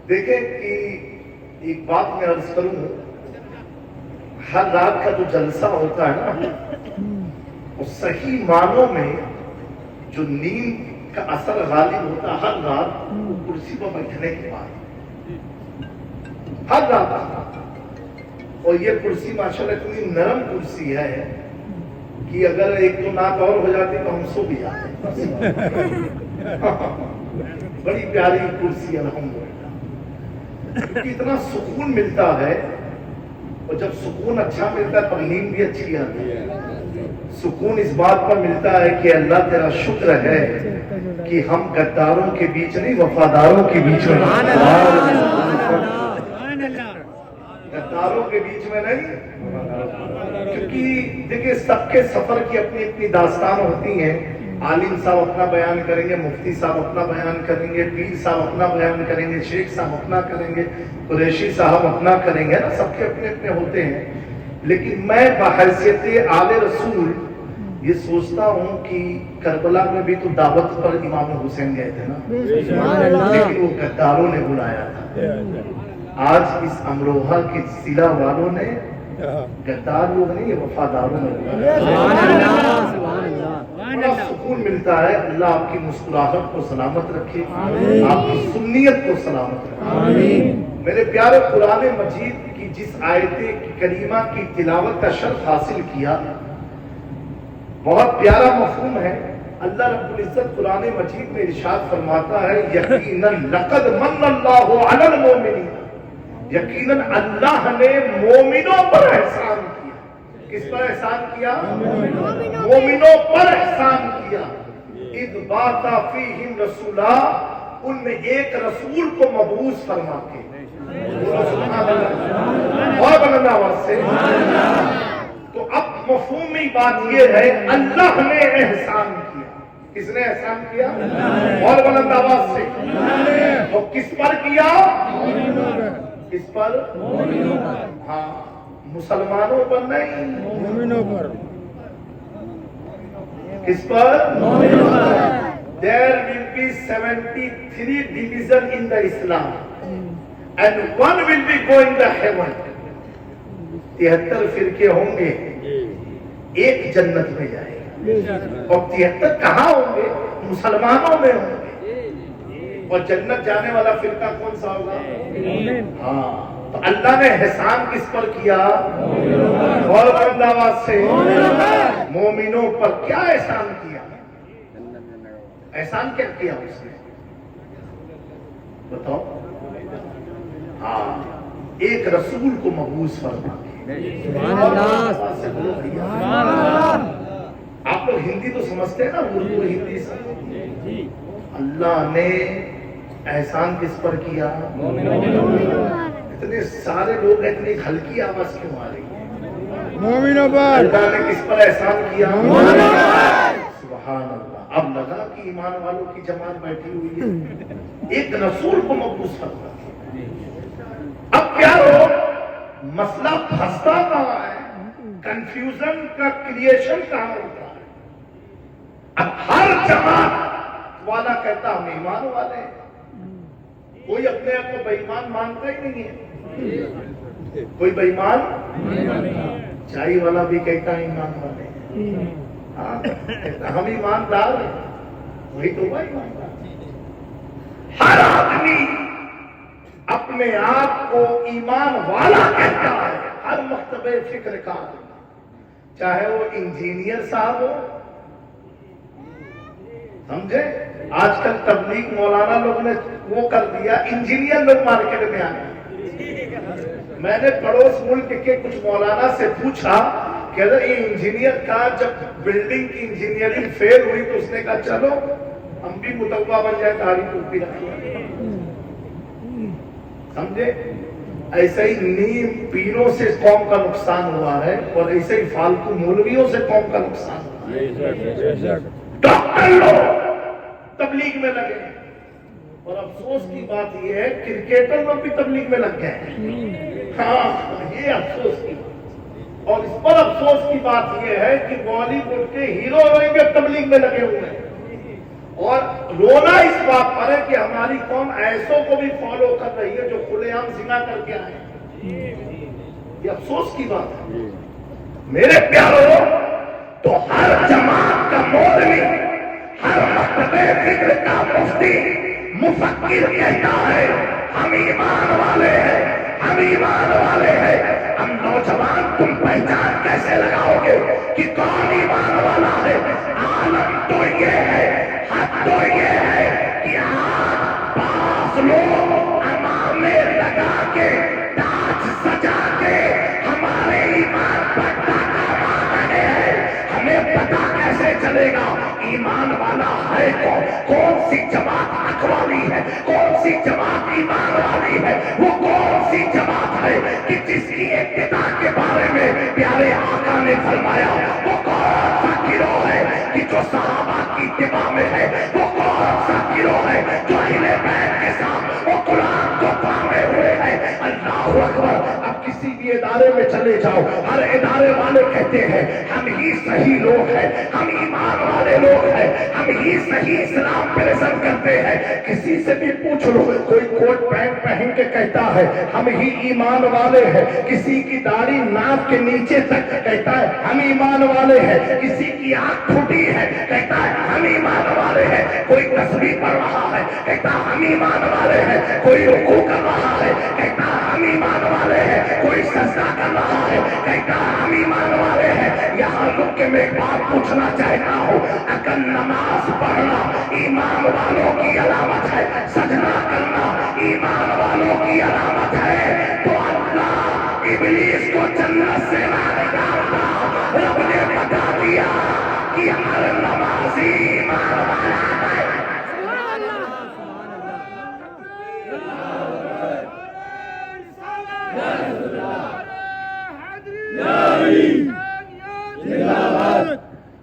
دیکھیں کہ ایک بات میں عرض کروں، ہر رات کا جو جلسہ ہوتا ہے نا، وہ صحیح معنوں میں جو نیند کا اثر غالب ہوتا ہے ہر رات وہ کرسی پر بیٹھنے کے بعد، ہر رات. اور یہ کرسی ماشاءاللہ اتنی نرم کرسی ہے کہ اگر ایک دو نات اور ہو جاتی تو ہم سو بھی جاتے. بڑی پیاری کرسی الحمدللہ، کیونکہ اتنا سکون ملتا ہے. اور جب سکون اچھا ملتا ہے تو نیند بھی اچھی آتی ہے. سکون اس بات پر ملتا ہے کہ اللہ تیرا شکر ہے کہ ہم غداروں کے بیچ نہیں، وفاداروں کے بیچ میں، غداروں کے بیچ میں نہیں. کیونکہ دیکھیں سب کے سفر کی اپنی اپنی داستان ہوتی ہیں. عالم صاحب اپنا بیان کریں گے، مفتی صاحب اپنا بیان کریں گے، پیر صاحب اپنا بیان کریں گے، شیخ صاحب اپنا کریں گے، قریشی صاحب اپنا کریں گے نا. سب کے اپنے اپنے ہوتے ہیں. لیکن میں بحیثیت آل رسول یہ سوچتا ہوں کہ کربلا میں بھی تو دعوت پر امام حسین گئے تھے نا، لیکن وہ غداروں نے بلایا تھا. آج اس امروہہ کے ضلع والوں نے، غدار لوگ نہیں، وفاداروں نے بلایا. بڑا سکون ملتا ہے. اللہ آپ کی مسکراہٹ کو سلامت رکھے، آپ کی سنیت کو سلامت رکھے. میرے پیارے قرآن مجید کی جس آیت کریمہ کی تلاوت کا شرف حاصل کیا، بہت پیارا مفہوم ہے. اللہ رب العزت قرآن مجید میں ارشاد فرماتا ہے، یقیناً لقد من اللہ علی المؤمنین، یقیناً اللہ نے مومنوں پر احسان کیا. کس پر احسان کیا؟ مومنوں پر احسان کیا. اذ بعث فیہم رسولا، ان میں ایک رسول کو مبعوث فرما کے. اور بلند آواز سے. تو اب مفہومی بات یہ ہے، اللہ نے احسان کیا. کس نے احسان کیا؟ اور بلند آواز سے. اور کس پر کیا؟ کس پر؟ ہاں، مسلمانوں پر نہیں، مومنوں پر. کس پر؟ There will be 73 divisions in the Islam and one will be going to heaven. 73 فرقے ہوں گے، ایک جنت میں جائے گا. اور 73 کہاں ہوں گے؟ مسلمانوں میں ہوں گے. اور جنت جانے والا فرقہ کون سا ہوگا؟ ہاں. تو اللہ نے احسان کس پر کیا؟ اور بلند آواز سے. مومنوں پر. کیا احسان کیا؟ احسان کیا کیا اس نے؟ بتاؤ. ہاں، ایک رسول کو مبعوث فرما کے. آپ لوگ ہندی تو سمجھتے ہیں نا، اردو ہندی سے. اللہ نے احسان کس پر کیا؟ اتنے سارے لوگ اتنی ہلکی آواز کیوں آ رہی ہے؟ مومنوں پر. اللہ نے کس پر احسان کیا؟ سبحان اللہ. اب لگا کہ ایمان والوں کی جماعت بیٹھی ہوئی ہے. ایک رسول کو مبعوث فرما. اب کیا ہو، مسئلہ پھنستا کہاں ہے؟ کنفیوژن کا کریشن کہاں ہوتا ہے؟ اب ہر جماعت والا کہتا ہم ایمان والے ہیں. کوئی اپنے آپ کو بے ایمان مانتا ہی نہیں ہے. کوئی بے ایمان، چائے والا بھی کہتا ہے ایمان والے ہیں. ہم ایماندار ہیں، وہی تو وہ ایماندار. ہر آدمی اپنے آپ کو ایمان والا کہتا ہے، ہر مکتبہ فکر کا، چاہے وہ انجینئر صاحب ہو. سمجھے؟ آج کل تبلیغ مولانا لوگ نے وہ کر دیا، انجینئر لوگ مارکیٹ میں آئے. میں نے پڑوس ملک کے کچھ مولانا سے پوچھا کہ یہ انجینئر کا جب بلڈنگ کی انجینئرنگ فیل ہوئی تو اس نے کہا چلو ہم بھی متوا بن جائے، داڑھی ٹوپی رکھیں. سمجھے؟ ایسے ہی نیم پیروں سے قوم کا نقصان ہوا ہے، اور ایسے ہی فالتو مولویوں سے قوم کا نقصان ہوا ہے. ڈاکٹر لوگ تبلیغ میں لگے، اور افسوس کی بات یہ ہے کرکٹر لوگ بھی تبلیغ میں لگ گئے. ہاں، یہ افسوس کی بات. اور اس پر افسوس کی بات یہ ہے کہ بالی ووڈ کے ہیرو ہیروئن بھی تبلیغ میں لگے ہوئے ہیں. اور رونا اس بات پر ہے کہ ہماری قوم ایسوں کو بھی فالو کر رہی ہے جو کھلے عام زنا کر کے آئے. یہ افسوس کی بات ہے. میرے پیاروں، تو ہر جماعت کا مولوی، ہر مکتبہ فکر کا مفتی، مفکر کہتا ہے ہم ایمان والے ہیں، ہم ایمان والے ہیں. ہم نوجوان تم پہچان کیسے لگاؤ گے کہ کون ایمان والا ہے؟ عالم تو یہ ہے، حق تو یہ ہے کہ آج بعض لوگ امامے لگا کے، تاج سجا کے ہمارے ایمان پر ڈاکہ مار رہے ہیں. ہمیں پتا کیسے چلے گا ایمان والا ہے کون؟ کون سی جماعت حق والی ہے، کون سی جماعت ایمان والی ہے؟ وہ کون سی جماعت ہے کہ جس کی ابتدا کے بارے میں پیارے آقا نے فرمایا؟ وہ کون سا گروہ ہے کہ جو صحابہ کی اتباع میں ہے؟ وہ کون سا گروہ ہے جو اہل بیت کے ساتھ وہ قرآن کو تھامے ہوئے ہے؟ اللہ اکبر. اب کسی بھی ادارے میں چلے جاؤ، ہر ادارے والے کہتے ہیں ہم ہی صحیح لوگ ہیں، ہم ایمان والے لوگ ہیں، ہم ہی صحیح اسلام پریزنٹ کرتے ہیں. کسی سے بھی پوچھ لو، کوئی کوٹ پینٹ پہن کے کہتا ہے ہم ہی ایمان والے ہیں. کسی کی داڑھی ناک کے نیچے تک کہتا ہے ہم ایمان والے ہیں. کسی کی آنکھ پھوٹی ہے کہتا ہے ہم ایمان والے ہیں. کوئی تسبیح پڑھ رہا ہے کہتا ہم ایمان والے ہیں. کوئی رکوع کر رہا ہے کہتا ہم ایمان والے ہیں. کوئی سجدہ کر رہا ہے کہتا ہم ایمان والے ہیں. یہاں رک کے میں ایک بات پوچھنا چاہتا ہوں، اگر نماز پڑھنا ایمان والوں کی علامت ہے، سجدہ کرنا ایمان والوں کی علامت ہے، تو اللہ ابلیس کو جنت سے نہ نکالتا. رب نے بتا دیا کہ ہر نمازی ایمان والا ہے.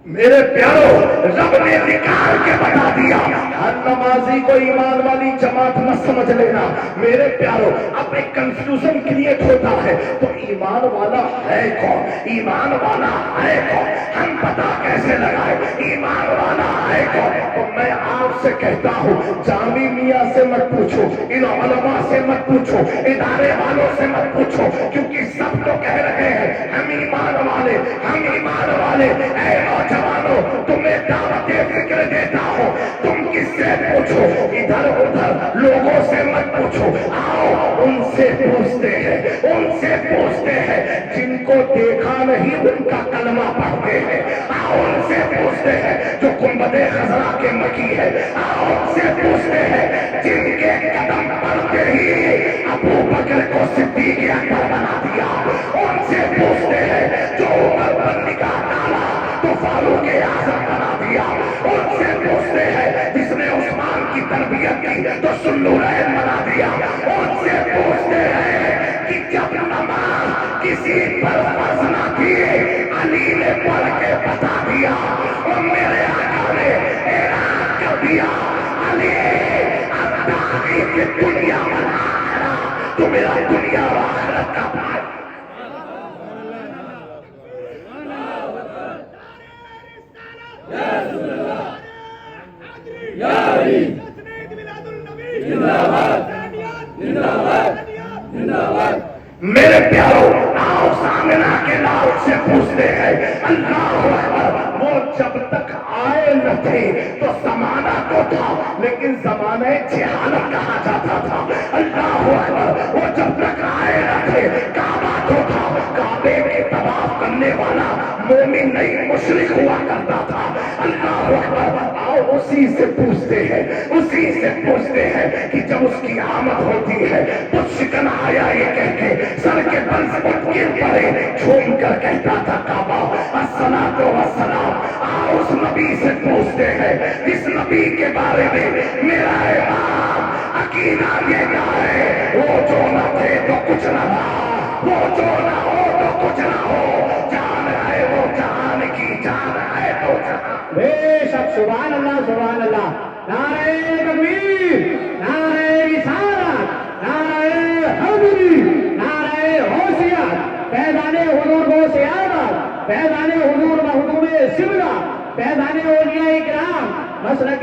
میرے پیاروں، رب نے نکال کے بتا دیا ہر نمازی کو ایمان والی جماعت نہ سمجھ لینا. میرے پیاروں، اب ایک کنفیوژن کریٹ ہوتا ہے تو ایمان والا ہے کون؟ ایمان والا ہے کون؟ ہم پتا کیسے لگائے ایمان والا ہے کون؟ تو میں آپ سے کہتا ہوں جامی میاں سے مت پوچھو، ان علماء سے مت پوچھو، ادارے والوں سے مت پوچھو، کیونکہ سب تو کہہ رہے ہیں ہم ایمان والے، ہم ایمان والے. اے نوجوانوں، تمہیں دعوت فکر دیتا ہوں، تم کس سے پوچھو؟ ادھر ادھر لوگوں سے مت پوچھو. آؤ ان سے پوچھتے ہیں، ان سے پوچھتے ہیں جن کو دیکھا نہیں ان کا کلمہ پڑھتے ہیں. آؤ ان سے پوچھتے ہیں جو گنبد خضرا کے مکی ہے. آؤ ان سے پوچھتے ہیں جن کے قدم پڑھتے ہی ابو بکر کو صدیق اکبر بنا دیا. ان سے پوچھتے ہیں جو عمر پر نگاہ ڈالا تو فاروق اعظم بنا دیا. ان سے پوچھتے ہیں جس نے عثمان کی تربیت کی تو ذوالنورین بنا دیا. ان سے پوچھتے ہیں کہ جب نماز کسی پر فرض نہ تھی علی نے پڑھ کے بتا دیا اور میرے آقا نے اعلان کر دیا علی اب تاریخ دنیا بنا تو میرا دنیا اور آخرت کا بھائی. میرے پیاروں، آؤ سامنا کے لال سے پوچھتے ہیں اللہ اکبر. وہ جب تک آئے نہ تھے تو زمانہ تو تھا لیکن زمانہ جہالت کہا جاتا تھا. اللہ اکبر. وہ جب تک آئے نہ تھے کعبہ تو تھا، کعبے کے طواف کرنے والا مومن نہیں مشرک ہوا کرتا تھا. اللہ اکبر. آؤ اسی سے پوچھتے ہیں، اسی سے پوچھتے ہیں کہ جب اس کی آمد ہوتی ہے تو شکن آیا یہ کہہ کے سر کے بل سے گر پڑے، جھوم کر کہتا تھا کعبہ الصلاۃ والسلام. آؤ اس نبی سے پوچھتے ہیں جس نبی کے بارے میں میرا امام عقیدہ دیتا ہے وہ جو نہ تھے تو کچھ نہ تھا، وہ جو نہ ہو تو کچھ نہ ہو، جان ہے وہ جان کی، جان ہے تو جان. بے شک. سبحان اللہ، سبحان اللہ. نعرہ تکبیر، نعرہ رسالت، نعرہ حیدری، نعرہ غوثیت، فیضان حضور غوث اعظم، فیضان حضور مخدوم سبلہ، فیضان اولیاء کرام، مسلک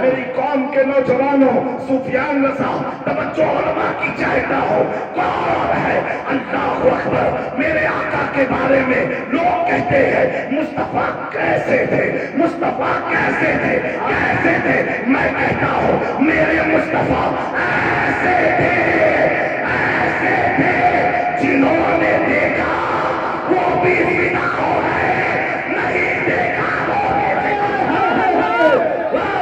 میری قوم کے نوجوانوں، سفیان رضا، توجہ علماء کی چاہتا ہو، کون ہے؟ اللہ اکبر۔ میرے آقا کے بارے میں لوگ کہتے ہیں مصطفیٰ کیسے تھے، مصطفیٰ کیسے تھے، کیسے تھے؟ میں کہتا ہوں میرے مصطفیٰ ایسے تھے، ایسے تھے جنہوں نے دیکھا وہ بھی فدا ہو گئے، نہیں دیکھا وہ بھی فدا ہو گئے۔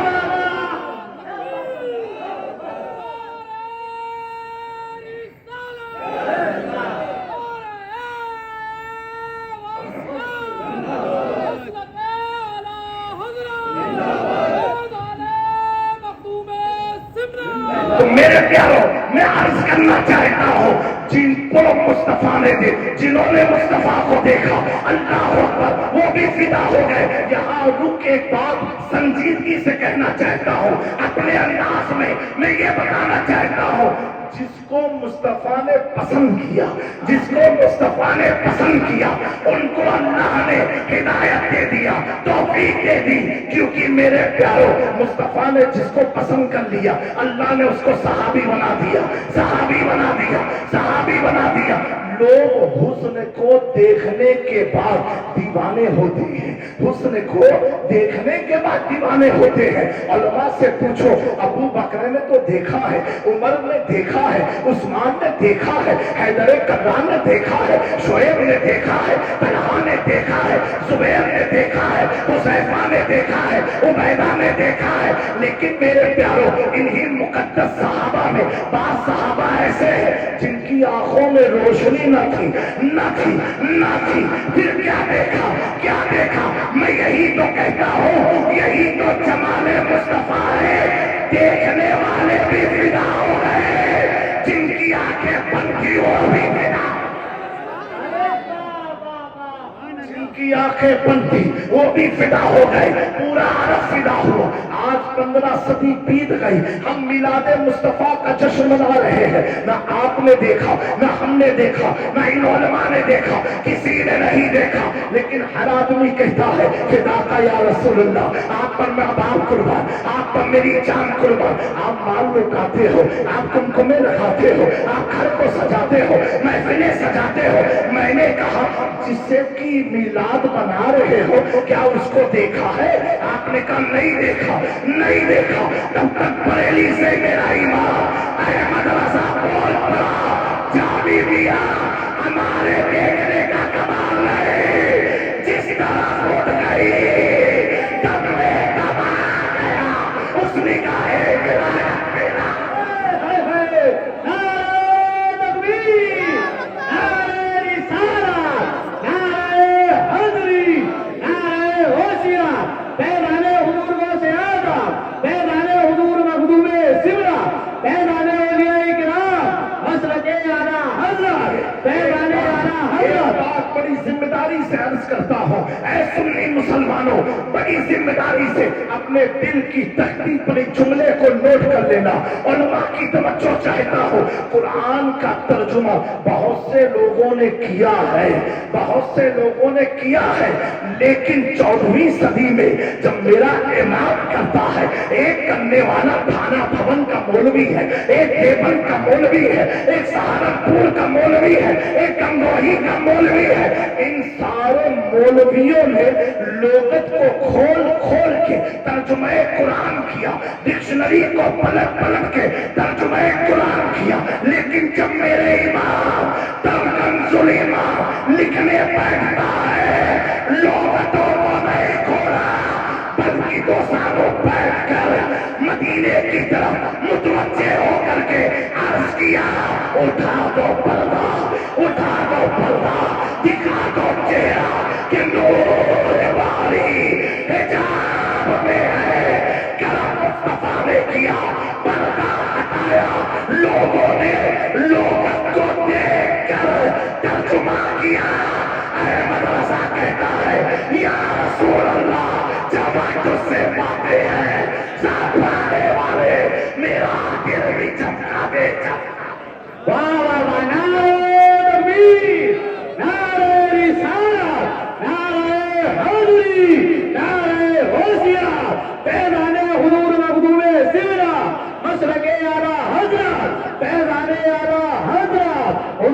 تو میرے پیاروں، میں عرض کرنا چاہتا ہوں جن کو مصطفیٰ نے جنہوں نے مصطفیٰ کو دیکھا، اللہ اکبر، وہ بھی فدا ہو گئے۔ یہاں رک ایک بات سنجیدگی سے کہنا چاہتا ہوں، اپنے انداز میں یہ بتانا چاہتا ہوں، جس کو مصطفیٰ نے پسند کیا، جس کو مصطفیٰ نے پسند کیا، ان کو اللہ نے ہدایت دے دیا، توفیق دے دی، کیونکہ میرے پیاروں مصطفیٰ نے جس کو پسند کر لیا، اللہ نے اس کو صحابی بنا دیا، صحابی بنا دیا، صحابی بنا دیا۔ لوگ حسن کو دیکھنے کے بعد دیوانے ہوتے ہیں، حسن کو دیکھنے کے بعد دیوانے ہوتے ہیں۔ علماء سے پوچھو، ابو بکر نے تو دیکھا ہے، عمر نے دیکھا ہے، عثمان نے دیکھا ہے، حیدر کرار نے دیکھا ہے، شعیب نے دیکھا ہے، طلحہ نے دیکھا ہے، زبیر نے دیکھا ہے، حذیفہ نے دیکھا ہے، عبیدہ نے دیکھا ہے، لیکن میرے پیاروں انہی مقدس صحابہ میں بعض صحابہ ایسے ہیں جن کی آنکھوں میں روشنی نہ تھی، نہ تھی، نہ تھی۔ پھر کیا دیکھا، کیا دیکھا؟ میں یہی تو کہتا ہوں، یہی تو جمال مصطفیٰ ہے، دیکھنے والے بھی فدا ہو گئے، جن کی آنکھیں بند تھی وہ بھی فدا، جن کی آنکھیں بند تھی وہ بھی فدا ہو گئے، پورا عرب فدا ہوا۔ آج 15 صدی بیت گئی، ہم میلاد مصطفیٰ کا جشن منا رہے ہیں، نہ آپ نے دیکھا، نہ ہم نے دیکھا، نہ ان علماء نے دیکھا، کسی نے نہیں دیکھا، لیکن ہر آدمی کہتا ہے فدا کا یا رسول اللہ، آپ پر میں باپ قربان، آپ پر میری جان قربان۔ آپ مال لٹاتے ہو، آپ کمکمے لگاتے ہو، آپ گھر کو سجاتے ہو، محفلیں سجاتے ہو۔ میں نے کہا جس سے کی میلاد بنا رہے ہو کیا اس کو دیکھا ہے؟ آپ نے کہا نہیں دیکھا، نہیں دیکھا۔ تب تک بریلی سے میرا امام احمد رضا بول پڑا، جا بھی دیا، ہمارے دیکھنے کا کمال نہیں، جس طرح اٹھ گئی تب میں دبا گیا، اس نگاہ ولایت میرا۔ نعرہ تکبیر، نعرہ رسالت، نعرہ حیدری، نعرہ ہوشیات، فیضان حضور غوث اعظم، فیضان حضور مخدوم سمرہ، فیضان اولیاء کرام، مسلک اعلیٰ حضرت، فیضان اعلیٰ حضرت۔ بات بڑی ذمہ داری سے عرض کرتا ہوں، اے سنی مسلمانوں، بڑی ذمہ داری سے اپنے دل کی تختی پر ایک جملے کو نوٹ کر لینا، علماء کی توجہ چاہتا ہوں۔ قرآن کا ترجمہ بہت سے لوگوں نے کیا ہے، بہت سے لوگوں نے کیا ہے، لیکن 14ویں صدی میں جب میرا امام کرتا ہے، ایک کرنے والا تھانہ بھون کا مولوی ہے، ایک دیوبند کا مولوی ہے، ایک سہارنپور کا مولوی ہے، ایک گنگوہی کا مولوی ہے۔ ان سارے مولویوں نے لغت کو کھول کھول کے ترجمہ قرآن کیا، ڈکشنری کو پلٹ پلٹ کے ترجمہ قرآن کیا، لیکن جب میرے امام ترکنز الامام لکھنے بیٹھتا ہے، لغتوں کو نہیں کھولا، بلکہ 2 سالوں بیٹھ کر مدینے کی طرف متوجہ ہو کر کے عرض کیا، اٹھا دو پردہ، اٹھا دو پردہ، دکھا دو چہرہ کہ نور باری حجاب میں ہے۔ کرم مصطفیٰ نے کیا، پردہ ہٹایا، لوگوں نے لغت کو دیکھ کر ترجمہ کیا۔ احمد رضا کہتا ہے یا رسول اللہ، جب تجھ سے باتیں ہیں ساتھ آنے والے، میرا دل بھی چمکا دے چمکا۔ واہ واہ واہ، نعرہ تکبیر، نعرہ رسالت، نعرہ حیدری۔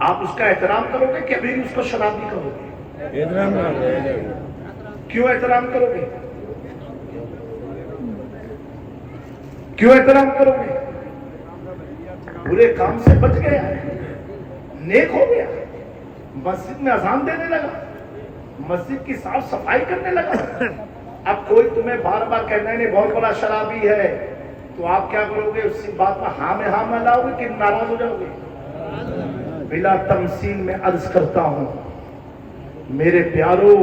آپ اس کا احترام کرو گے کہ ابھی بھی اس کو شرابی کہو گے؟ کیوں احترام کرو گے؟ کیوں احترام کرو گے؟ برے کام سے بچ گیا، نیک ہو گیا، مسجد میں اذان دینے لگا، مسجد کی صاف صفائی کرنے لگا۔ اب کوئی تمہیں بار بار کہنا ہے بہت بڑا شرابی ہے، تو آپ کیا کرو گے؟ اس بات پر ہاں میں ہاں ملاؤ گے کہ ناراض ہو جاؤ گے؟ بلا تمثیل میں عرض کرتا ہوں میرے پیارو،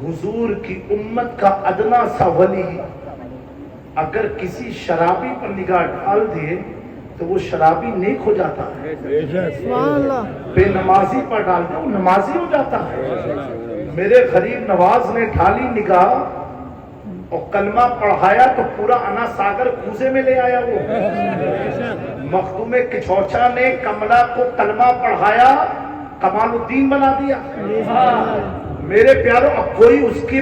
حضور کی امت کا ادنا سا ولی اگر کسی شرابی پر نگاہ ڈال دے تو وہ شرابی نیک ہو جاتا ہے، سبحان اللہ بے نمازی پر ڈال دے وہ نمازی ہو جاتا ہے۔ میرے غریب نواز نے ڈھالی نگاہ اور کلمہ پڑھایا تو پورا انا ساگر کوزے میں لے آیا وہ۔ مخدوم کچھوچا نے کملا کو کلمہ پڑھایا، کمال الدین بنا دیا۔ میرے پیارو، اب کوئی اس کے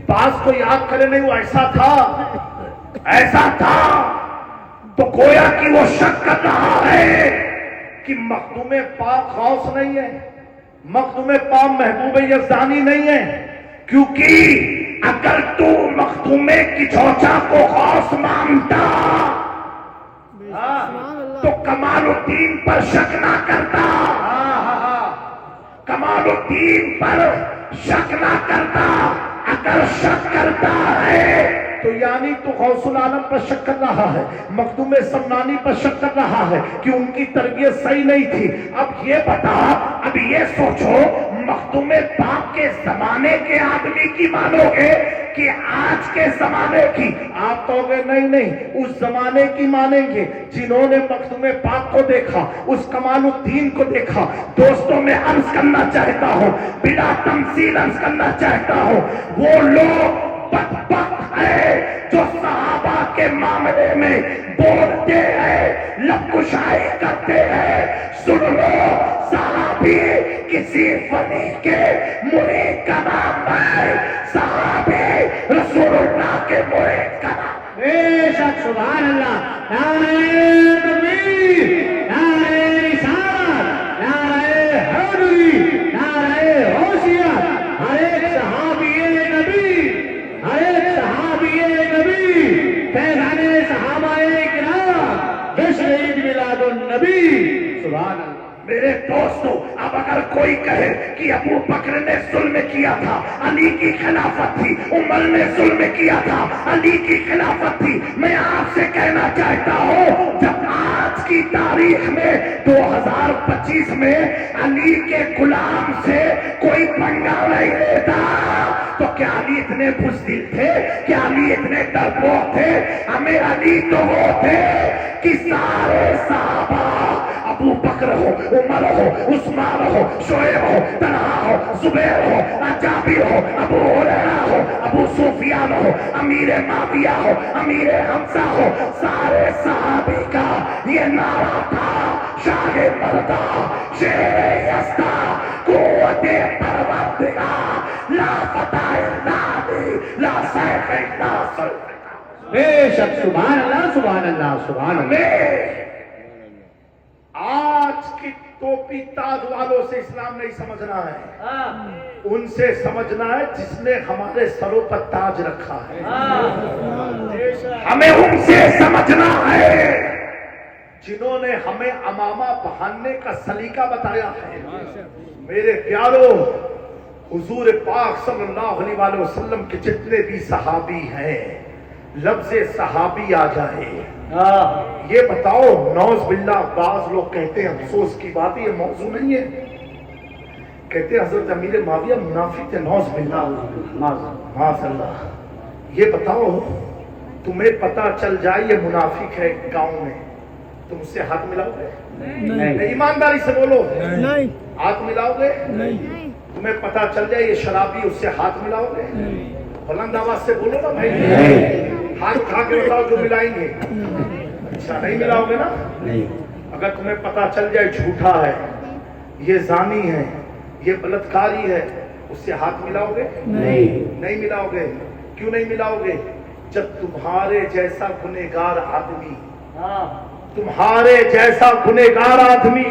پاس کو یاد کرے نہیں وہ ایسا تھا تو گویا کہ وہ شک کر رہا ہے کہ مخدوم پاک غوث نہیں ہے، مخدوم پاک محبوب یزدانی نہیں ہے، کیونکہ اگر تو مخدوم کچھوچا کو غوث مانتا تو کمال الدین پر شک نہ کرتا، کمال الدین پر شک نہ کرتا۔ اگر شک کرتا ہے تو یعنی تو غوث العالم پر شک کر رہا ہے، مخدوم سمنانی پر شک کر رہا ہے کہ ان کی تربیت صحیح نہیں تھی۔ اب یہ بتا، اب یہ سوچو، مخدوم پاک کے زمانے کے آدمی کی مانو گے کہ آج کے زمانے کی؟ آپ تو گے نہیں، اس زمانے کی مانیں گے جنہوں نے مخدوم پاک کو دیکھا، اس کمال الدین کو دیکھا۔ دوستوں میں عرض کرنا چاہتا ہوں، بلا تمثیل عرض کرنا چاہتا ہوں، وہ لوگ بدبخت ہے جو صحابہ کے معاملے میں بولتے ہیں، لبکشائی کرتے ہیں۔ سن لو، صحابی کسی ولی کے مرید کا نام ہے، صحابی رسول اللہ کے مرید کا نام۔ بے شک، سبحان اللہ، نعرہ تکبیر، نعرہ رسالت، نعرہ حیدری، نعرہ غوثیت۔ ہر ایک صحابی نبی، ہر ایک صحابی نبی، فیضان صحابہ کرام، جشن عید میلاد النبی، سبحان اللہ۔ میرے دوستو، اب اگر کوئی کہے کہ ابو بکر نے ظلم کیا تھا، علی کی خلافت تھی، عمر نے ظلم کیا تھا، علی کی خلافت تھی، میں آپ سے کہنا چاہتا ہوں، جب آج کی تاریخ میں 2025 میں علی کے غلام سے کوئی پنگا نہیں لیتا تو کیا علی اتنے بزدل تھے؟ کیا علی اتنے ڈرپوک تھے؟ ہمیں علی تو وہ تھے کہ سارے صحابہ، ابو بکر ہو، عمر ہو، عثمان ہو، شعیب ہو، طلحہ ہو، زبیر ہو، جابر ہو، ابو ہریرہ ہو، ابو سفیان ہو، امیر معاویہ ہو، امیر حمزہ ہو، سارے صحابی کا یہ نعرہ تھا، شاہ مردہ، شیر یزدہ، قوت پروردگار، لا فتح الا علی، لا سیف الا سلطان۔ بے شک، سبحان اللہ، سبحان اللہ، سبحان اللہ۔ آج کی ٹوپی تاج والوں سے اسلام نہیں سمجھنا ہے، ان سے سمجھنا ہے جس نے ہمارے سروں پر تاج رکھا ہے۔ ہمیں ان سے سمجھنا ہے جنہوں نے ہمیں امامہ پہننے کا سلیقہ بتایا ہے۔ میرے پیارو، حضور پاک صلی اللہ علیہ وآلہ وسلم کے جتنے بھی صحابی ہیں، لفظ صحابی آ جائے، یہ بتاؤ، نوز باللہ، بعض لوگ کہتے ہیں، افسوس کی بات ہے، یہ موضوع نہیں ہے، کہتے ہیں حضرت امیر معاویہ منافق تھے، نوز باللہ، معاذ اللہ۔ یہ بتاؤ، تمہیں پتا چل جائے یہ منافق ہے گاؤں میں، تم اس سے ہاتھ ملاؤ گے؟ نہیں۔ ایمانداری سے بولو، نہیں، ہاتھ ملاؤ گے؟ نہیں، تمہیں پتا چل جائے یہ شرابی، اس سے ہاتھ ملاؤ گے؟ بلند آواز سے بولو نا بھائی، ہاتھ اٹھا کے بتاؤ جو ملائیں گے۔ اچھا، نہیں ملاؤ گے نا؟ اگر تمہیں پتا چل جائے جھوٹا ہے، یہ زانی ہے، یہ بلاتکاری ہے، اس سے ہاتھ ملاؤ گے؟ نہیں ملاؤ گے۔ کیوں نہیں ملاؤ گے؟ جب تمہارے جیسا گنہگار آدمی، تمہارے جیسا گنہگار آدمی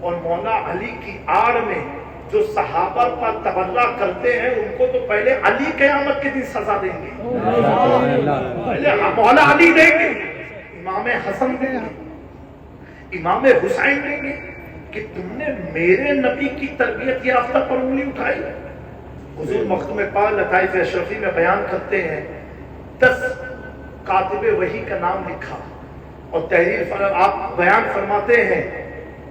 اور مولا علی کی آڑ میں جو صحابہ پر تبرہ کرتے ہیں ان کو تو پہلے علی قیامت کے دن سزا دیں گے، پہلے مولا علی دیں گے، امام حسن دیں گے، امام حسین دیں گے کہ تم نے میرے نبی کی تربیت یافتہ پر انگلی اٹھائی۔ حضور مختوم پاک لطائف اشرفی میں بیان کرتے ہیں 10 کاتب وحی کا نام لکھا اور تحریر آپ بیان فرماتے ہیں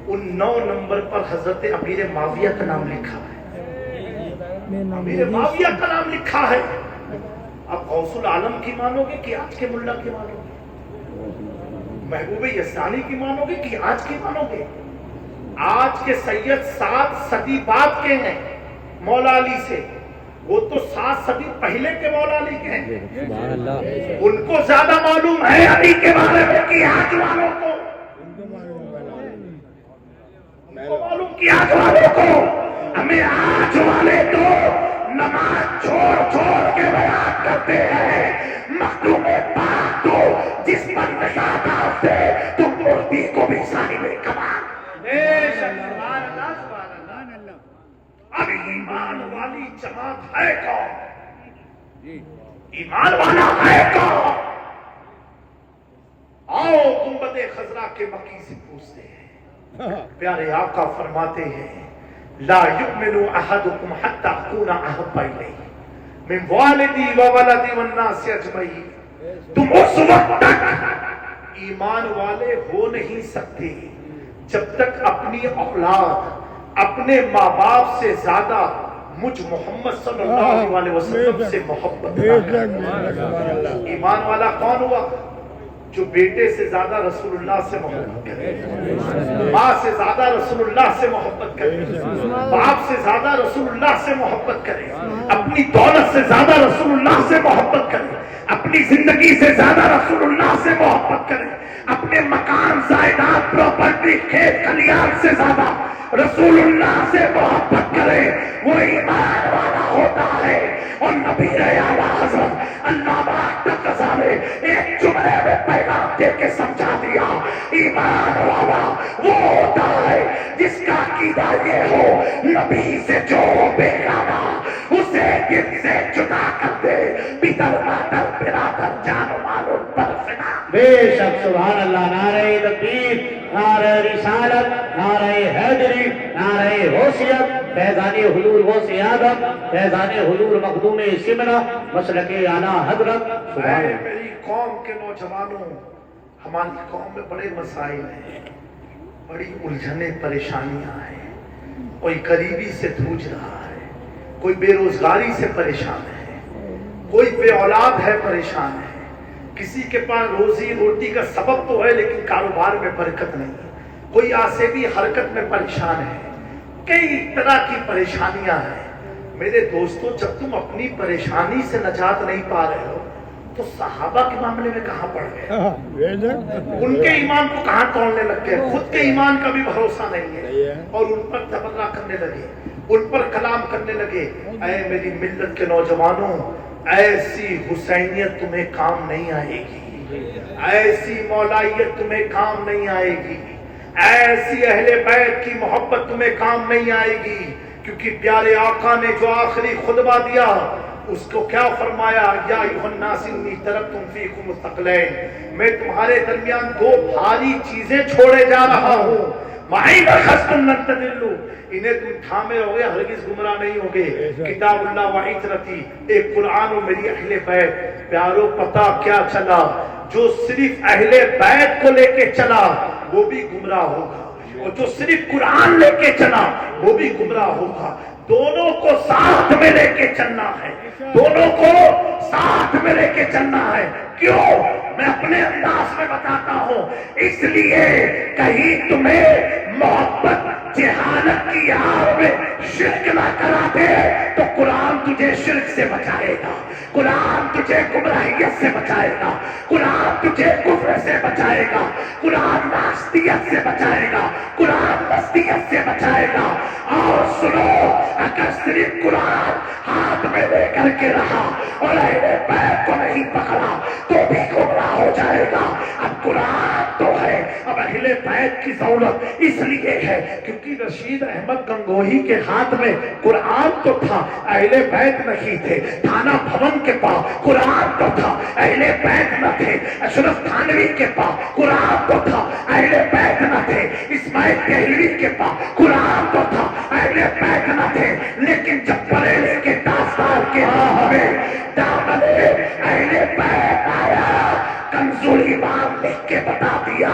ان 9 نمبر پر حضرت امیر معاویہ کا نام لکھا ہے، امیر معاویہ کا نام لکھا ہے۔ اب غوث العالم کی مانو گے کہ آج کے ملا کی مانو گے؟ محبوب یزدانی کی مانو گے کہ آج کی مانو گے؟ آج کے سید 7 صدی بعد کے ہیں مولا علی سے، وہ تو 7 صدی پہلے کے مولا علی کے ہیں، ان کو زیادہ معلوم ہے علی کے بارے میں کہ آج والوں کو، ان کو معلوم کہ آج والوں کو، ہمیں آج والے تو نماز چھوڑ چھوڑ کے بیان کرتے ہیں مخدوم پاک تو جس پر نشانہ سے تم مردی کو بھی صاحب کمال۔ اب ایمان والی جماعت ہے کون؟ ایمان والا ہے کون؟ آؤ گنبد خضرا کے مکی سے پوچھتے ہیں۔ پیارے آقا فرماتے ہیں لا یؤمن احدکم حتی اکون احب الیہ من والدی وولدی والناس اجمعین، تم اس وقت تک ایمان والے ہو نہیں سکتے جب تک اپنی اولاد اپنے ماں باپ سے زیادہ مجھ محمد صلی اللہ علیہ وسلم سے محبت کرے۔ ایمان والا کون ہوا؟ جو بیٹے سے زیادہ رسول اللہ سے محبت کرے، ماں سے زیادہ رسول اللہ سے محبت کرے، باپ سے زیادہ رسول اللہ سے محبت کرے، اپنی دولت سے زیادہ رسول اللہ سے محبت کرے، اپنی زندگی سے زیادہ رسول اللہ سے محبت کرے، اپنے مکان زائدات پراپرٹی کھیت کھلیان سے زیادہ رسول اللہ سے محبت کرے، وہ ایمان والا ہوتا ہے۔ اور نبی اعلیٰ حضرت علامہ تقزا نے ایک جملے میں پیغام دے کے سمجھا دیا، ایمان والا وہ ہوتا ہے جس کا عقیدہ یہ ہو نبی سے جو بیگانہ اسے دل سے جدا کر دے، پدر مادر برادر جان و مال ان پر فدا۔ بے شک سبحان اللہ، نعرہ تکبیر، نعرہ رسالت، نعرہ حیدری، نعرہ غوثیت، فیضان حضور غوث اعظم، فیضان حضور مخدوم سمرہ، مسلک اعلیٰ حضرت سبحان اللہ۔ میری قوم کے نوجوانوں، ہماری قوم میں بڑے مسائل ہیں، بڑی الجھنیں پریشانیاں ہیں، کوئی غریبی سے جھوج رہا ہے، کوئی بے روزگاری سے پریشان ہے، کوئی بے اولاد ہے پریشان ہے، کسی کے پاس روزی روٹی کا سبب تو ہے لیکن کاروبار میں برکت نہیں، کوئی آسیبی حرکت میں پریشان ہے، کئی طرح کی پریشانیاں ہیں۔ میرے دوستو، جب تم اپنی پریشانی سے نجات نہیں پا رہے ہو تو صحابہ کے معاملے میں کہاں پڑ گئے؟ ان کے ایمان کو کہاں توڑنے لگ گئے؟ خود کے ایمان کا بھی بھروسہ نہیں ہے اور ان پر تبرہ کرنے لگے، ان پر کلام کرنے لگے۔ اے میری ملت کے نوجوانوں، ایسی حسینیت تمہیں کام نہیں آئے گی، ایسی مولائیت تمہیں کام نہیں آئے گی، ایسی اہل بیت کی محبت تمہیں کام نہیں آئے گی، کیونکہ پیارے آقا نے جو آخری خطبہ دیا اس کو کیا فرمایا؟ یا ایھا الناس انی ترکتم فیکم الثقلین، میں تمہارے درمیان 2 بھاری چیزیں چھوڑے جا رہا ہوں، مَعِنْ أَخَذْتُمْ لَن تَضِلُّوا، انہیں تم تھامے ہوگے ہرگز گمراہ نہیں ہوگے، کتاب اللہ و عترتی، ایک قرآن و میری اہل بیت۔ پیارو پتہ کیا چلا؟ جو صرف اہل بیت کو لے کے چلا وہ بھی گمراہ ہوگا، اور جو صرف قرآن لے کے چلا وہ بھی گمراہ ہوگا۔ دونوں کو ساتھ میں لے کے چلنا ہے، دونوں کو ساتھ میں لے کے چلنا ہے۔ کیوں؟ میں اپنے انداز میں بتاتا ہوں، اس لیے کہیں تمہیں محبت جہالت کی آڑ میں شرک نہ کرا دے تو قرآن تجھے شرک سے بچائے گا، قرآن تجھے گمراہیت سے بچائے گا، قرآن تجھے کفر سے بچائے گا، قرآن ناستیت سے بچائے گا، قرآن نستیت سے بچائے گا۔ اور سنو، اگر صرف قرآن ہاتھ میں لے کر کے رہا اور اہل بیت کو نہیں پکڑا تو بھی گمراہ ہو جائے گا۔ اب قرآن تو ہے، اب اہل اہل بیت کی ضرورت اس لیے ہے کیونکہ رشید احمد گنگوہی کے ہاتھ میں قرآن تو تھا، اہل بیت نہیں تھے۔ تھانہ بھون کے پاس قرآن تو تھا، اہل بیت نہ تھے۔ اشرف تھانوی کے پاس قرآن تو تھا، اہل بیت نہ تھے۔ اسماعیل دہلوی کے پاس قرآن تو تھا، اہل بیت نہ تھے۔ لیکن جب بریلے کے داستان کے میں دامن اہل بیت آیا، کنزُل ایمان لکھ کے بتا دیا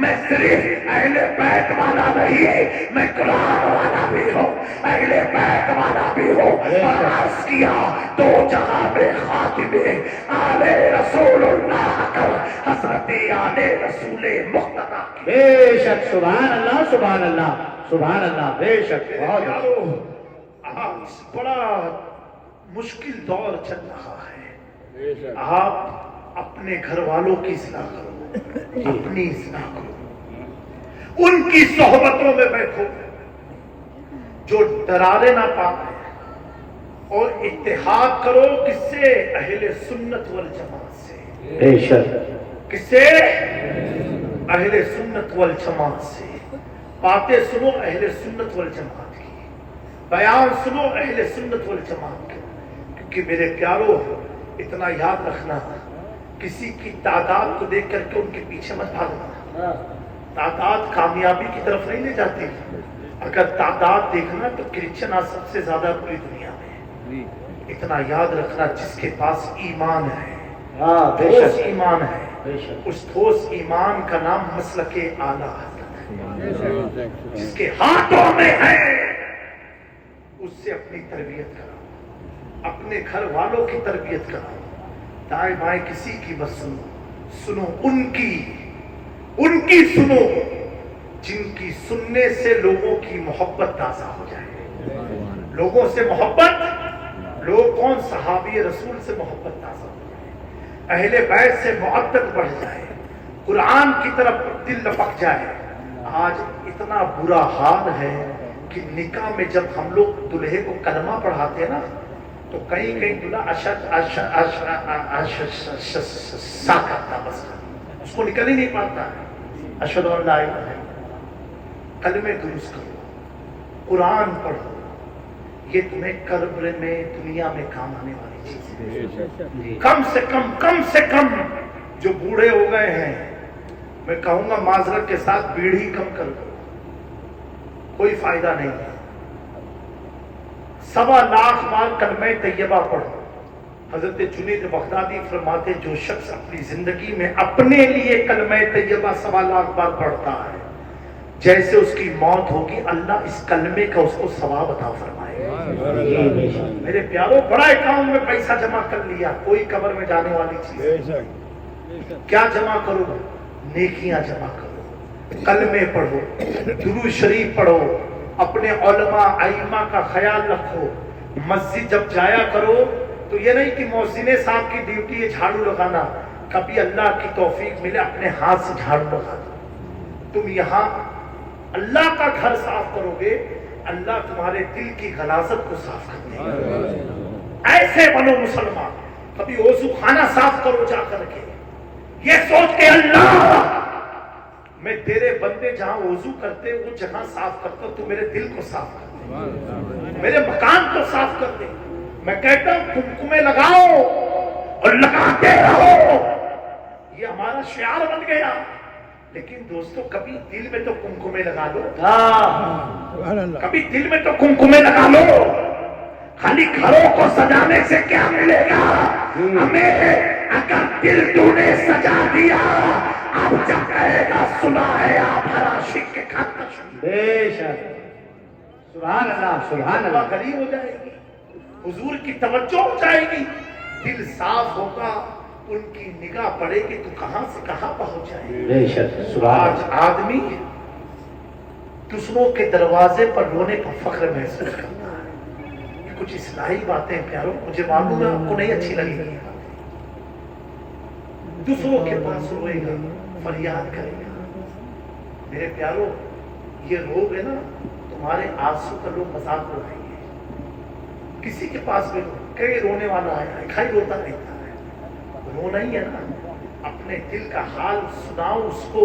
میں صرف اہل بیت والا نہیں، میں قرآن والا بھی ہوں، اہل بیت والا بھی ہوں۔ اور عرض کیا دو جہاں میں خاتم آل رسول اللہ کر حضرت آل رسول مقتدی کی۔ بے شک، سبحان اللہ سبحان اللہ سبحان اللہ، بے شک، بہت یارو آج بڑا مشکل دور چل رہا ہے، آپ اپنے گھر والوں کی اصلاح کرو، اپنی اصلاح کرو، ان کی صحبتوں میں بیٹھو جو درارے نہ پائے، اور اتحاد کرو کس سے؟ اہل سنت والجماعت سے۔ بے شک، کس سے؟ اہل سنت والجماعت سے۔ باتیں سنو اہل سنت والجماعت کی، بیان سنو اہل سنت والجماعت کی، کیونکہ میرے پیارو اتنا یاد رکھنا، کسی کی تعداد کو دیکھ کر کے ان کے پیچھے مت بھاگنا۔ تعداد کامیابی کی طرف نہیں لے جاتی۔ اگر تعداد دیکھنا تو کرسچن آج سب سے زیادہ پوری دنیا میں۔ اتنا یاد رکھنا، جس کے پاس ایمان ہے، بے ٹھوس شک، ایمان ہے، بے شک، اس ٹھوس ایمان کا نام مسلک اعلیٰ حضرت ہے۔ جس کے ہاتھوں میں ہے اس سے اپنی تربیت کراؤ، اپنے گھر والوں کی تربیت کراؤ، دائیں بائیں کسی کی بس سنو، ان کی سنو جن کی سننے سے لوگوں کی محبت تازہ ہو جائے۔ لوگوں سے محبت، لوگ کون؟ صحابی رسول سے محبت تازہ ہو جائے، اہل بیت سے محبت بڑھ جائے، قرآن کی طرف دل لپک جائے۔ آج اتنا برا حال ہے کہ نکاح میں جب ہم لوگ دلہے کو کلمہ پڑھاتے ہیں نا، تو کہیں دلہا سا کرتا، بس اس کو نکل ہی نہیں پاتا۔ اشہد ان لا الہ الا اللہ، کلمے درست کرو، قرآن پڑھو، یہ تمہیں قبر میں دنیا میں کام آنے والی چیز ہے۔ کم سے کم جو بوڑھے ہو گئے ہیں، میں کہوں گا معذرت کے ساتھ بیڑی کم کر دو، کوئی فائدہ نہیں ہے۔ 1.25 لاکھ بار کلمہ طیبہ پڑھو۔ حضرت جنید بغدادی فرماتے جو شخص اپنی زندگی میں اپنے لیے کلمہ طیبہ 1.25 لاکھ بار پڑھتا ہے، جیسے اس کی موت ہوگی اللہ اس کلمے کا اس کو ثواب عطا فرمائے۔ میرے پیارو، بڑا اکاؤنٹ میں پیسہ جمع کر لیا، کوئی قبر میں جانے والی چیز نہیں۔ کیا جمع کرو؟ نیکیاں جمع کرو، کلمے پڑھو، درود شریف پڑھو، اپنے علماء ائمہ کا خیال رکھو۔ مسجد جب جایا کرو تو یہ نہیں کہ محسن صاحب کی ڈیوٹی ہے جھاڑو لگانا، کبھی اللہ کی توفیق ملے اپنے ہاتھ سے جھاڑو لگا دو۔ تم یہاں اللہ کا گھر صاف کرو گے، اللہ تمہارے دل کی غلاظت کو صاف کر دے گا۔ ایسے بنو مسلمان، کبھی وضو خانہ صاف کرو جا کر کے، یہ سوچ کے اللہ میں تیرے بندے جہاں وضو کرتے وہ جگہ صاف کرتا تو میرے دل کو صاف کر دے، میرے مکان کو صاف کر دے۔ میں کہتا ہوں کمکمے لگاؤ اور لگاتے رہو، یہ ہمارا شعار بن گیا۔ لیکن دوستو کبھی دل میں تو کمکمے لگا لو، کبھی دل میں تو کمکمے لگا لو۔ خالی گھروں کو سجانے سے کیا ملے گا ہمیں؟ اگر دل تو نے سجا دیا، اب جب کہے گا سنا ہے آپ ہر عاشق کے خط، بے شک، سبحان اللہ سبحان اللہ، قریب ہو جائے گی، حضور کی توجہ ہو جائے گی، دل صاف ہوگا، ان کی نگاہ پڑے گی تو کہاں سے کہاں پہنچ جائے۔ بے شک، سبحان آج آدمی دوسروں کے دروازے پر رونے پر فخر محسوس کرتا ہے۔ یہ کچھ اصلاحی باتیں پیاروں، مجھے معلوم ہے آپ کو نہیں اچھی لگی گی، دوسروں کے پاس روئے گا، فریاد کرے گا۔ میرے پیاروں، یہ روگ ہے نا، تمہارے آنسو کا لوگ مذاق اڑائیں گے۔ کسی کے پاس بھی کئی رونے والا آیا ہے، کھائی روتا رہتا ہے، رونا ہی ہے نا، اپنے دل کا حال سناؤ اس کو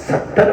70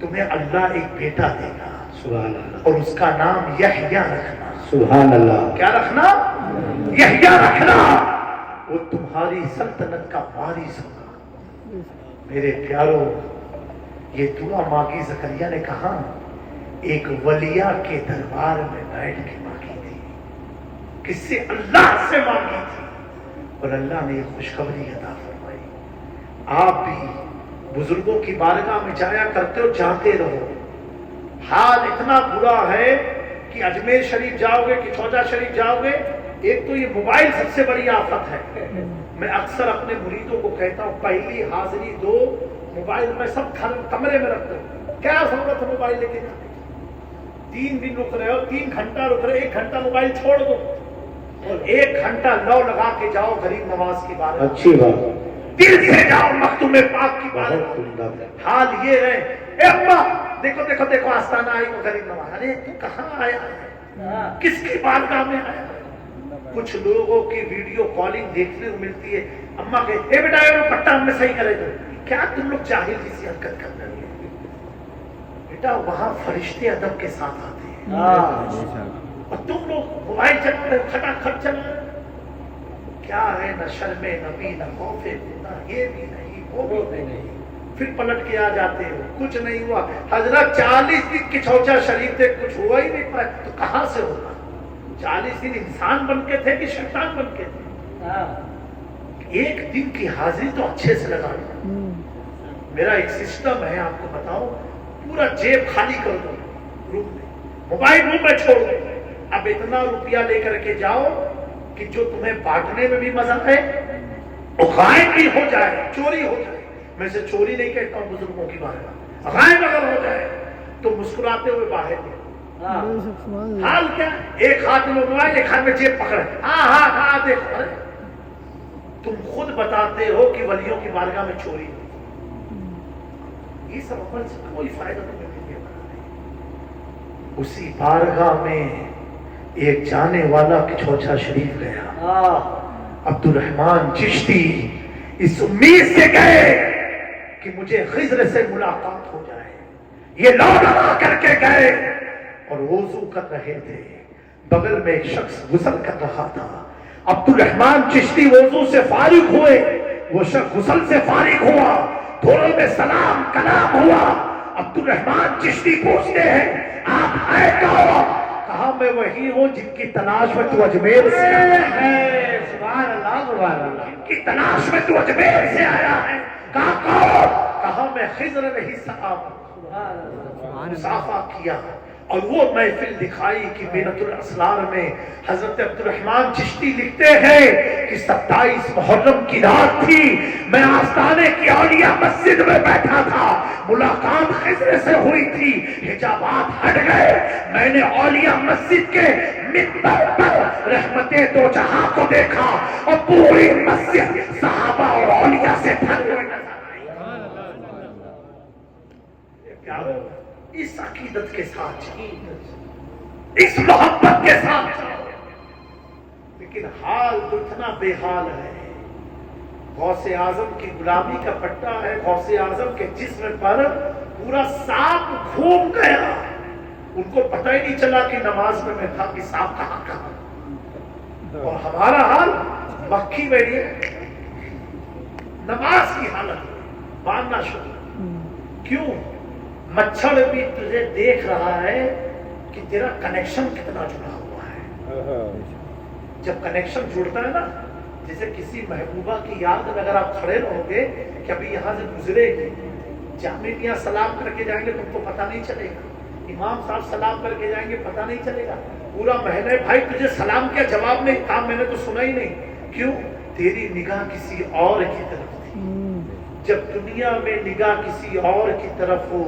تمہیں اللہ ایک بیٹا دے گا سبحان اللہ اور اس کا نام یحییٰ رکھنا. سبحان اللہ کیا رکھنا؟ یحییٰ رکھنا. وہ تمہاری سلطنت کا وارث ہوگا. میرے پیاروں، یہ دعا مانگی زکریا نے کہا ایک ولیہ کے دربار میں بیٹھ کے مانگی تھی. کس سے؟ اللہ سے مانگی تھی. اور اللہ نے یہ خوشخبری عطا فرمائی. آپ بھی بزرگوں کی بارگاہ میں جایا کرتے ہو، جاتے رہو. حال اتنا برا ہے کہ اجمیر شریف جاؤ گے کہ چوجا شریف جاؤ گے، ایک تو یہ موبائل سب سے بڑی آفت ہے. میں اکثر اپنے مریدوں کو کہتا ہوں پہلی حاضری دو، موبائل میں سب کمرے میں رکھتے ہو. کیا ضرورت ہے موبائل لے کے جانے کی؟ 3 دن رک رہے ہو، 3 گھنٹہ رک رہے، 1 گھنٹہ موبائل چھوڑ دو اور 1 گھنٹہ لو لگا کے جاؤ غریب نواز کی بات. اچھی بات، دل سے جاؤ مختوم پاک کی بات. بہت عمدہ. حال یہ ہے، اے ابا دیکھو دیکھو دیکھو آستانہ آئی وہ غریب نواز. ارے تو کہاں آیا ہے؟ کس کی بارگاہ میں آیا ہے؟ کچھ لوگوں کی ویڈیو کالنگ دیکھنے کو ملتی ہے. اما کہتے اے بیٹا یہ پٹا ہم نے صحیح کرے دو. کیا تم لوگ جاہل جیسی حرکت کر رہے ہیں؟ بیٹا وہاں فرشتے ادب کے ساتھ آتے ہیں اور تم لوگ موبائل چلا رہے کھٹا کھٹ چلا رہے. کیا ہے؟ نہ شرم نبی نہ خوف خدا، یہ بھی نہیں وہ بھی نہیں. پھر پلٹ کے آ جاتے ہو کچھ نہیں ہوا. حضرت 40 دن کی چوچا شریف تھے، کچھ ہوا ہی نہیں پایا تو کہاں سے ہوگا؟ 40 دن انسان بن کے تھے کہ شیطان بن کے تھے؟ ایک دن کی حاضری تو اچھے سے لگا لو. میرا ایک سسٹم ہے آپ کو بتاؤ، پورا جیب خالی کر دو روم میں، موبائل روم میں چھوڑ دو. اب اتنا روپیہ لے کر کے جاؤ کہ جو تمہیں بانٹنے میں بھی مزہ ہے اور غائب بھی ہو جائے، چوری ہو جائے. میں سے چوری نہیں کہتا ہوں بزرگوں کی بات، غائب اگر ہو جائے تو مسکراتے ہوئے باہر دے. حال کیا؟ ایک ہاتھ میں موبائل، ایک ہاتھ میں جیب پکڑے. ہاں ہاں ہاں دیکھو. ارے تم خود بتاتے ہو کہ ولیوں کی بارگاہ میں چوری ہوئی. یہ سب عمل سے کوئی فائدہ تمہیں نہیں ہے. اسی بارگاہ میں ایک جانے والا کچھوچا شریف گیا، عبد الرحمن چشتی، اس امید سے گئے کہ مجھے خضر سے ملاقات ہو جائے. یہ لو لگا کر کے گئے اور وضو کر رہے تھے. بغل میں ایک شخص غسل کر رہا تھا. عبد الرحمن چشتی وضو سے فارغ ہوئے، وہ شخص غسل سے فارغ ہوا. دونوں میں سلام کلام ہوا. عبد الرحمن چشتی پوچھتے ہیں آپ آئے کہاں؟ کہا میں وہی ہوں جن کی تلاش میں تو اجمیر سے آیا ہے. سبحان اللہ سبحان اللہ. جن کی تلاش میں تو اجمیر سے آیا ہے. کہا کون؟ کہا میں خضر علیہ السلام. مصافحہ کیا اور وہ محفل دکھائی کہ بینۃ الاسرار میں حضرت عبد الرحمن چشتی لکھتے ہیں کہ 27 محرم کی رات تھی، میں آستانے کی اولیاء مسجد میں بیٹھا تھا. ملاقات خضر سے ہوئی تھی، حجابات ہٹ گئے. میں نے اولیاء مسجد کے منبر پر رحمتیں دو جہاں کو دیکھا اور پوری مسجد صحابہ اور اولیاء سے بھری ہوئی نظر آئی. پیارو اس عقیدت کے ساتھ چاہیے، اس محبت کے ساتھ چاہیے. لیکن حال تو اتنا بے حال ہے. غوث اعظم کی غلامی کا پٹا ہے. غوث اعظم کے جسم پر پورا سانپ گھوم گیا. ان کو پتہ ہی نہیں چلا کہ نماز میں تھا کہ سانپ کہاں. اور ہمارا حال مکھی بیٹھی نماز کی حالت ماننا شروع. کیوں؟ مچھر بھی تجھے دیکھ رہا ہے کہ تیرا کنیکشن کتنا جڑا ہوا ہے. جب کنیکشن جڑتا ہے نا، جیسے کسی محبوبہ کی یاد میں اگر آپ کھڑے رہو گے کہ ابھی یہاں سے گزرے گی، جامع میاں سلام کر کے جائیں گے تم کو پتہ نہیں چلے گا. امام صاحب سلام کر کے جائیں گے پتہ نہیں چلے گا. پورا محلہ بھائی تجھے سلام کیا جواب نہیں کہا میں نے تو سنا ہی نہیں. کیوں؟ تیری نگاہ کسی اور کی طرف تھی. جب دنیا میں نگاہ کسی اور کی طرف ہو،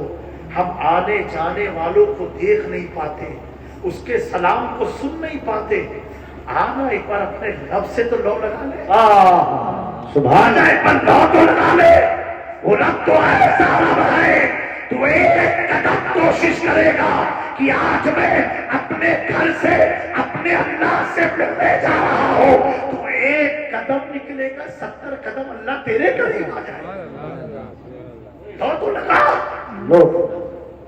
ہم آنے جانے والوں کو دیکھ نہیں پاتے، اس کے سلام کو سن نہیں پاتے. آنا ایک بار اپنے لب سے تو لو لگا لے. سبحان ایک بار لو تو لگا لے. وہ رب تو ایسا رب ہے، تو ایک قدم کوشش کرے گا کہ آج میں اپنے گھر سے اپنے اللہ سے ملنے جا رہا ہوں. تو ایک قدم نکلے گا، 70 قدم اللہ تیرے قریب آ جائے. تو لگا اللہ.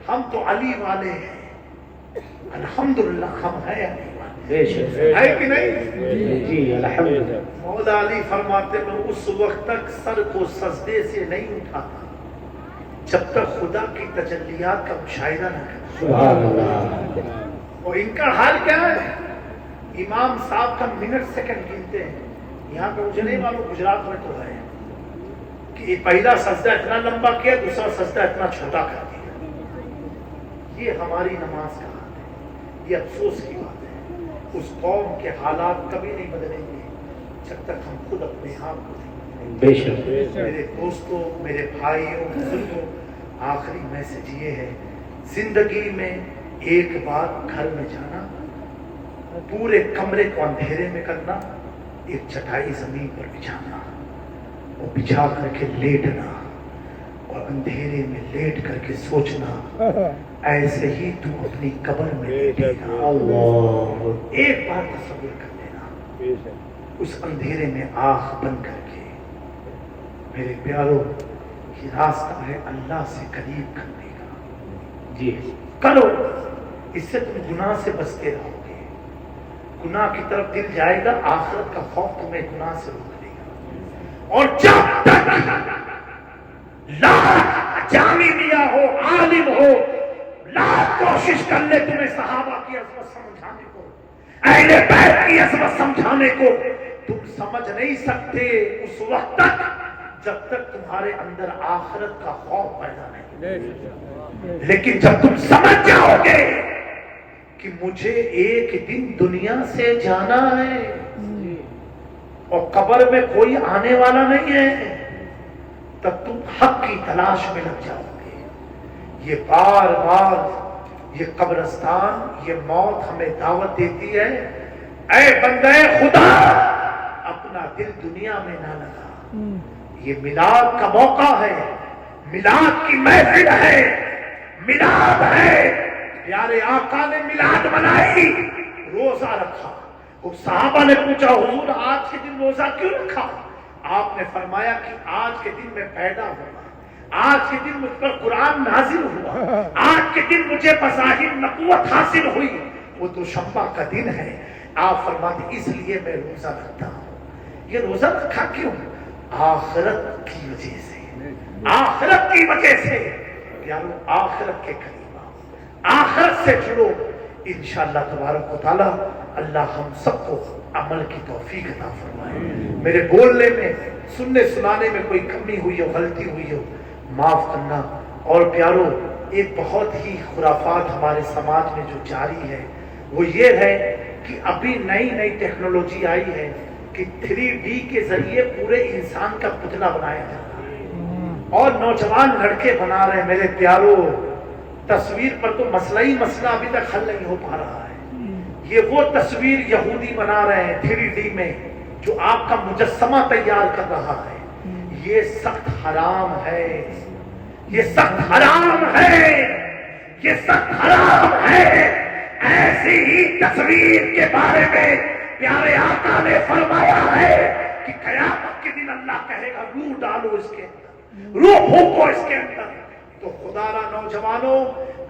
ہم تو علی والے ہیں، الحمدللہ ہم ہیں علی والے، بے شک ہے کہ نہیں؟ جی الحمدللہ مولا علی فرماتے میں اس وقت تک سر کو سجدے سے نہیں اٹھاتا جب تک خدا کی تجلیات کا مشاہدہ نہ کرتا۔ سبحان اللہ اور ان کا حال کیا ہے؟ امام صاحب کا منٹ سیکنڈ گنتے ہیں، یہاں پہ مجھے نہیں معلوم گجرات میں تو ہے کہ پہلا سجدہ اتنا لمبا کیا، دوسرا سجدہ اتنا چھوٹا کر دیا۔ یہ ہماری نماز کا حال ہے، یہ افسوس کی بات ہے۔ اس قوم کے حالات کبھی نہیں بدلیں گے جب تک ہم خود اپنے آپ کو نہیں بدلیں گے۔ بے شک میرے دوستوں، میرے بھائیوں، بزرگوں، آخری میسج یہ ہے، زندگی میں ایک بار گھر میں جانا، پورے کمرے کو اندھیرے میں کرنا، ایک چٹائی زمین پر بچھانا اور بچھا کر کے لیٹنا اور اندھیرے میں لیٹ کر کے سوچنا، ایسے ہی تو اپنی قبر میں لیٹے گا۔ اللہ ایک بار تصور کر لینا اس اندھیرے میں آنکھ بند کر کے۔ میرے پیاروں، یہ راستہ ہے اللہ سے قریب کرنے کا، جی کرو، اس سے تم گناہ سے بچتے رہو گے۔ گناہ کی طرف دل جائے گا، آخرت کا خوف تمہیں گناہ سے روک لے گا۔ اور جب تک لاکھ جامعہ ہو، عالم ہو، لاکھ کوشش کر لے تمہیں صحابہ کی عظمت سمجھانے کو، اہل بیت کی عظمت سمجھانے کو، تم سمجھ نہیں سکتے اس وقت تک جب تک تمہارے اندر آخرت کا خوف پیدا نہیں۔ لیکن جب تم سمجھ جاؤ گے کہ مجھے ایک دن دنیا سے جانا ہے اور قبر میں کوئی آنے والا نہیں ہے، تب تم حق کی تلاش میں لگ جاؤ گے۔ یہ بار بار یہ قبرستان، یہ موت ہمیں دعوت دیتی ہے، اے بندے خدا اپنا دل دنیا میں نہ لگا۔ یہ میلاد کا موقع ہے، میلاد کی محفل ہے، میلاد ہے۔ پیارے آقا نے میلاد منائی، روزہ رکھا۔ وہ صحابہ نے پوچھا حضور آج کے دن روزہ کیوں رکھا؟ آپ نے فرمایا کہ آج کے دن میں پیدا ہوا، آج کے دن مجھ پر قرآن نازل ہوا، آج کے دن مجھے بظاہر نبوت حاصل ہوئی، وہ دوشنبہ کا دن ہے۔ آپ فرماتے اس لیے میں روزہ رکھتا ہوں۔ یہ روزہ رکھا کیوں؟ آخرت کی وجہ سے، آخرت کی وجہ سے۔ یارو آخرت کے قریب آؤ، آخرت سے جڑو، انشاءاللہ تبارک و تعالی اللہ ہم سب کو عمل کی توفیق عطا فرمائے۔ میرے بولنے میں، سننے سنانے میں کوئی کمی ہوئی ہو، غلطی ہوئی ہو، معاف کرنا۔ اور پیارو، ایک بہت ہی خرافات ہمارے سماج میں جو جاری ہے وہ یہ ہے کہ ابھی نئی نئی ٹیکنالوجی آئی ہے کہ 3D کے ذریعے پورے انسان کا پتلا بنایا جاتا ہے اور نوجوان لڑکے بنا رہے ہیں۔ میرے پیارو، تصویر پر تو مسئلہ ہی مسئلہ ابھی تک حل نہیں ہو پا رہا ہے۔ یہ وہ تصویر یہودی بنا رہے ہیں 3D میں جو آپ کا مجسمہ تیار کر رہا ہے۔ یہ سخت حرام ہے، یہ سخت حرام ہے، یہ سخت حرام ہے۔ ایسی ہی تصویر کے بارے میں پیارے آقا نے فرمایا ہے کہ قیامت کے دن اللہ کہے گا روح ڈالو اس کے اندر، روح پھونکو اس کے اندر۔ تو خدا را نوجوانوں،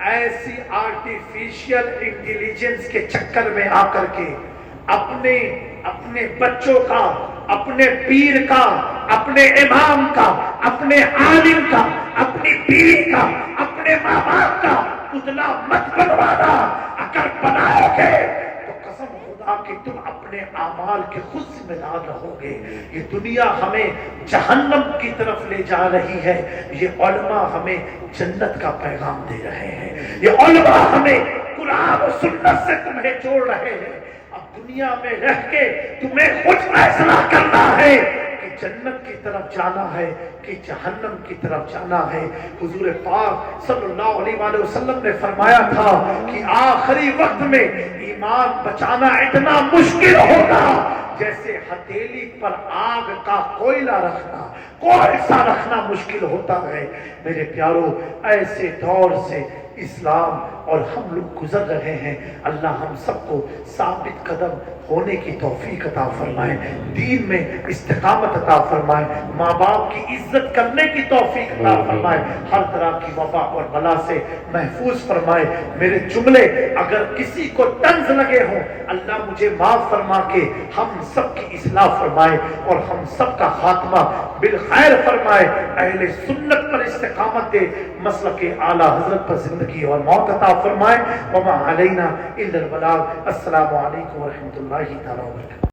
ایسی آرٹیفیشل انٹیلیجنس کے چکر میں آ کر کے اپنے بچوں کا، اپنے پیر کا، اپنے امام کا، اپنے عالم کا، اپنی بیوی کا، اپنے ماں باپ کا پتلا مت بنوانا۔ اگر بناؤ گے تو قسم خدا کہ تم اپنے اعمال کے خود ذمہ دار رہو گے۔ یہ دنیا ہمیں جہنم کی طرف لے جا رہی ہے، یہ علماء ہمیں جنت کا پیغام دے رہے ہیں، یہ علماء ہمیں قرآن و سنت سے تمہیں جوڑ رہے ہیں۔ اب دنیا میں رہ کے تمہیں خود فیصلہ کرنا ہے کہ جنت کی طرف جانا ہے کہ جہنم کی طرف جانا ہے۔ حضور پاک صلی اللہ علیہ وآلہ وسلم نے فرمایا تھا کہ آخری وقت میں ایمان بچانا اتنا مشکل ہوگا جیسے ہتھیلی پر آگ کا کوئلہ رکھنا، کوئلہ رکھنا مشکل ہوتا ہے۔ میرے پیارو، ایسے دور سے اسلام اور ہم لوگ گزر رہے ہیں، اللہ ہم سب کو ثابت قدم ہونے کی توفیق عطا فرمائے، دین میں استقامت عطا فرمائے، ماں باپ کی عزت کرنے کی توفیق عطا فرمائے، ہر طرح کی وبا اور بلا سے محفوظ فرمائے۔ میرے جملے اگر کسی کو طنز لگے ہوں، اللہ مجھے معاف فرما کے ہم سب کی اصلاح فرمائے اور ہم سب کا خاتمہ بالخیر فرمائے، اہل سنت پر استقامت دے، مسلک اعلی حضرت پر زندگی اور موت عطا فرمائے۔ وما علینا الا البلاغ۔ السلام علیکم ورحمۃ اللہ تعالی وبرکاتہ۔